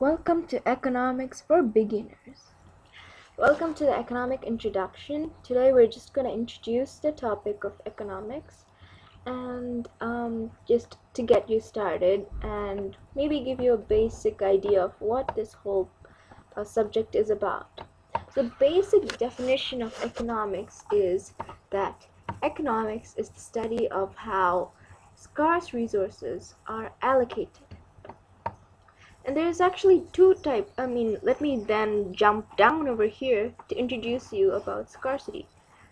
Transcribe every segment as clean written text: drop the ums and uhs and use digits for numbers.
Welcome to Economics for Beginners. Welcome to the economic introduction. Today we're just going to introduce the topic of economics and just to get you started and maybe give you a basic idea of what this whole subject is about. The basic definition of economics is that economics is the study of how scarce resources are allocated. And there's actually two types. Let me then jump down over here to introduce you about scarcity.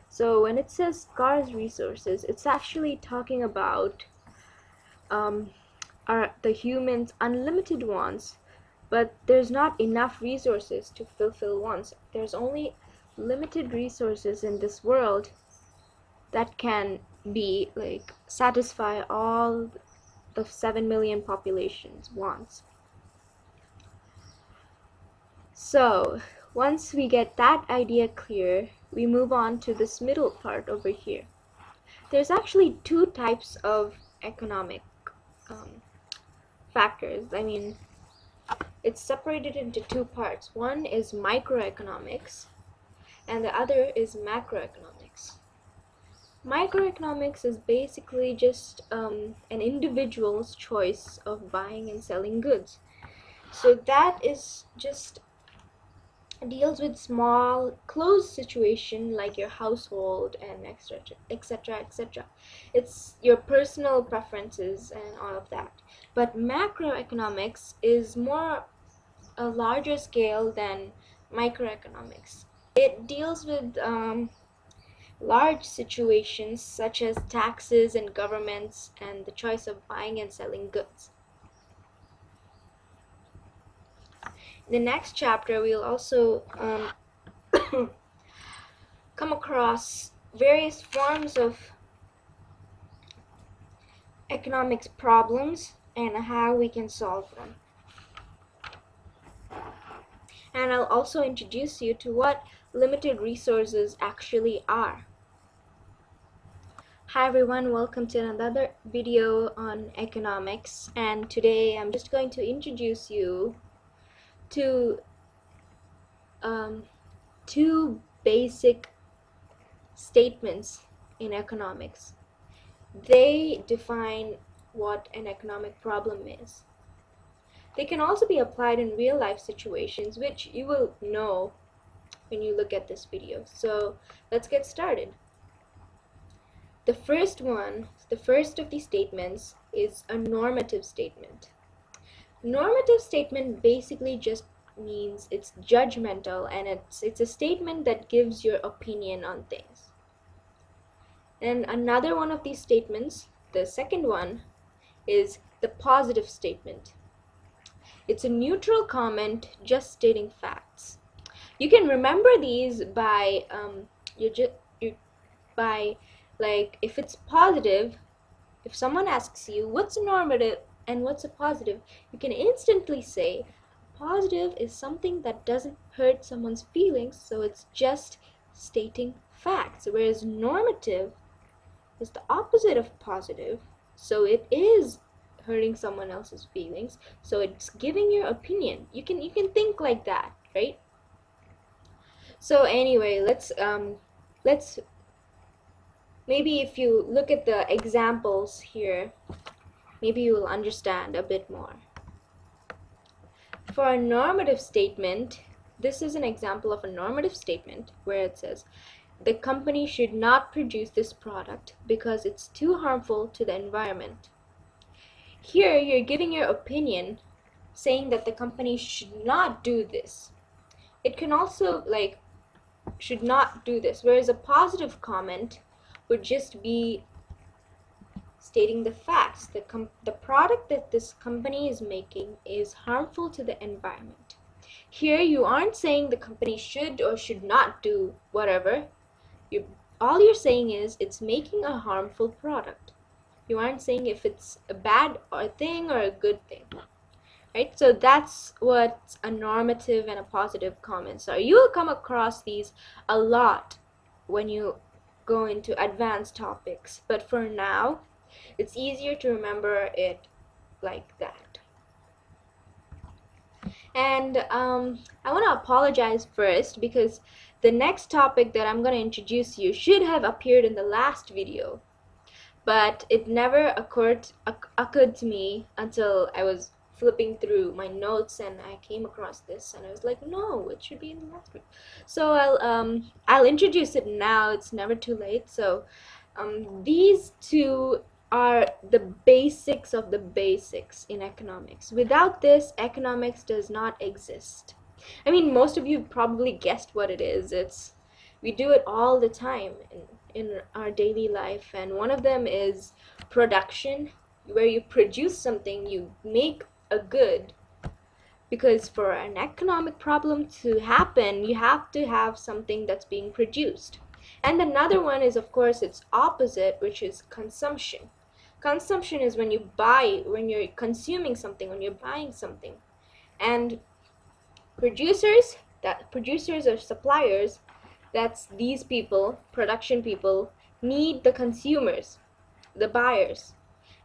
So when it says scarce resources, it's actually talking about the humans' unlimited wants, but there's not enough resources to fulfill wants. There's only limited resources in this world that can be satisfy all the 7 million population's wants. So once we get that idea clear, we move on to this middle part over here. There's actually two types of economic factors. It's separated into two parts. One is microeconomics and the other is macroeconomics. Microeconomics is basically just an individual's choice of buying and selling goods. So that is just deals with small closed situation like your household and etc. It's your personal preferences and all of that. But macroeconomics is more a larger scale than microeconomics. It deals with large situations such as taxes and governments and the choice of buying and selling goods. In the next chapter, we'll also come across various forms of economics problems and how we can solve them. And I'll also introduce you to what limited resources actually are. Hi everyone, welcome to another video on economics, and today I'm just going to introduce you to two basic statements in economics. They define what an economic problem is. They can also be applied in real life situations, which you will know when you look at this video. So let's get started. The first of these statements is a normative statement. Normative statement basically just means it's judgmental, and it's a statement that gives your opinion on things. And another one of these statements, the second one, is the positive statement. It's a neutral comment just stating facts. You can remember these by if it's positive, if someone asks you what's a normative and what's a positive, you can instantly say positive is something that doesn't hurt someone's feelings, so it's just stating facts, whereas normative is the opposite of positive, so it is hurting someone else's feelings, so it's giving your opinion. You can think like that, right? So anyway, let's maybe if you look at the examples here, maybe you will understand a bit more. For a normative statement, this is an example of a normative statement where it says the company should not produce this product because it's too harmful to the environment. Here you're giving your opinion, saying that the company should not do this. It can also should not do this, whereas a positive comment would just be stating the facts. The product that this company is making is harmful to the environment. Here you aren't saying the company should or should not do whatever. All you're saying is it's making a harmful product. You aren't saying if it's a bad thing or a good thing, right? So that's what a normative and a positive comments are. You will come across these a lot when you go into advanced topics, but for now it's easier to remember it like that. And I want to apologize first because the next topic that I'm going to introduce you should have appeared in the last video, but it never occurred to me until I was flipping through my notes and I came across this and I was like, no, it should be in the last video. So I'll introduce it now. It's never too late. So these two are the basics of the basics in economics. Without this, economics does not exist. I mean, most of you probably guessed what it is. We do it all the time in our daily life, and one of them is production, where you produce something, you make a good, because for an economic problem to happen, you have to have something that's being produced. And another one is, of course, its opposite, which is consumption. Consumption is when you buy, when you're consuming something, when you're buying something. And producers or suppliers, that's these people, production people, need the consumers, the buyers,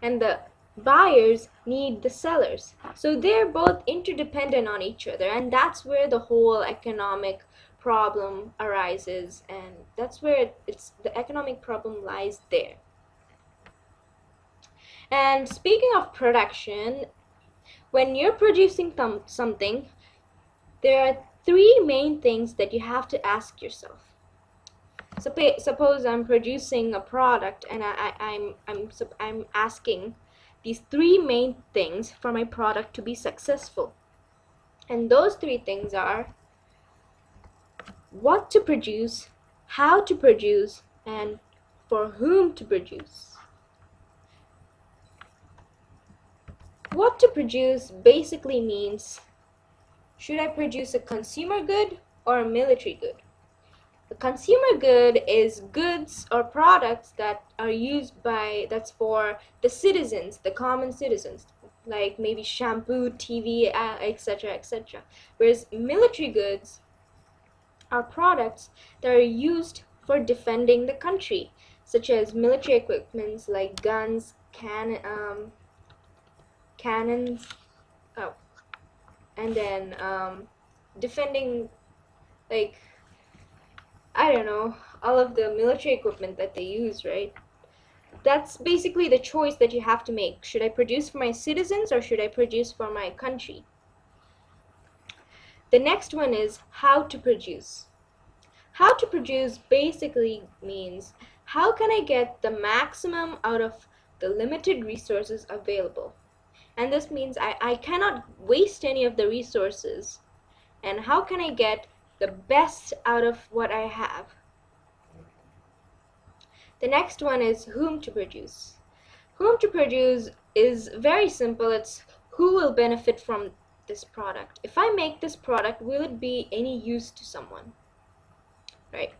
and the buyers need the sellers. So they're both interdependent on each other, and that's where the whole economic problem arises, and that's where it's the economic problem lies there. And speaking of production, when you're producing something, there are three main things that you have to ask yourself. Suppose I'm producing a product and I'm asking these three main things for my product to be successful. And those three things are what to produce, how to produce, and for whom to produce. What to produce basically means, should I produce a consumer good or a military good? A consumer good is goods or products that are used by, that's for the citizens, the common citizens, like maybe shampoo, TV, etc., etc. Whereas military goods are products that are used for defending the country, such as military equipments like guns, cannons, oh, and then defending, like, I don't know, all of the military equipment that they use, right? That's basically the choice that you have to make. Should I produce for my citizens or should I produce for my country? The next one is how to produce. How to produce basically means, how can I get the maximum out of the limited resources available? And this means I cannot waste any of the resources. And how can I get the best out of what I have? The next one is whom to produce. Whom to produce is very simple. It's who will benefit from this product. If I make this product, will it be any use to someone? Right?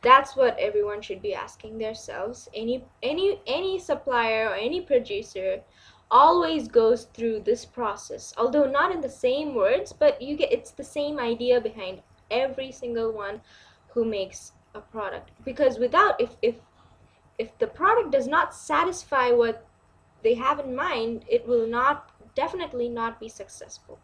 That's what everyone should be asking themselves. Any supplier or any producer always goes through this process, although not in the same words, but it's the same idea behind every single one who makes a product. Because without, if the product does not satisfy what they have in mind, it will definitely not be successful.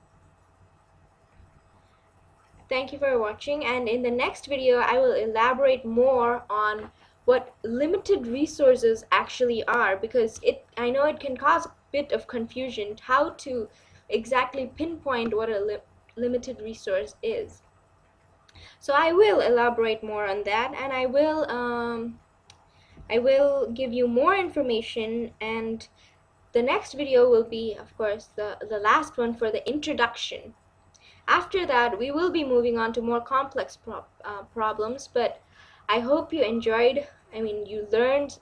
Thank you for watching, and in the next video I will elaborate more on what limited resources actually are, because I know it can cause a bit of confusion how to exactly pinpoint what a limited resource is. So I will elaborate more on that, and I will give you more information, and the next video will be, of course, the last one for the introduction. After that, we will be moving on to more complex problems, but I hope you enjoyed, you learned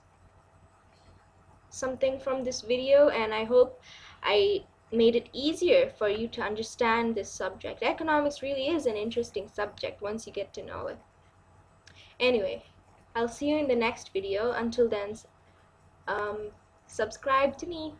something from this video, and I hope I made it easier for you to understand this subject. Economics really is an interesting subject once you get to know it. Anyway, I'll see you in the next video. Until then, subscribe to me.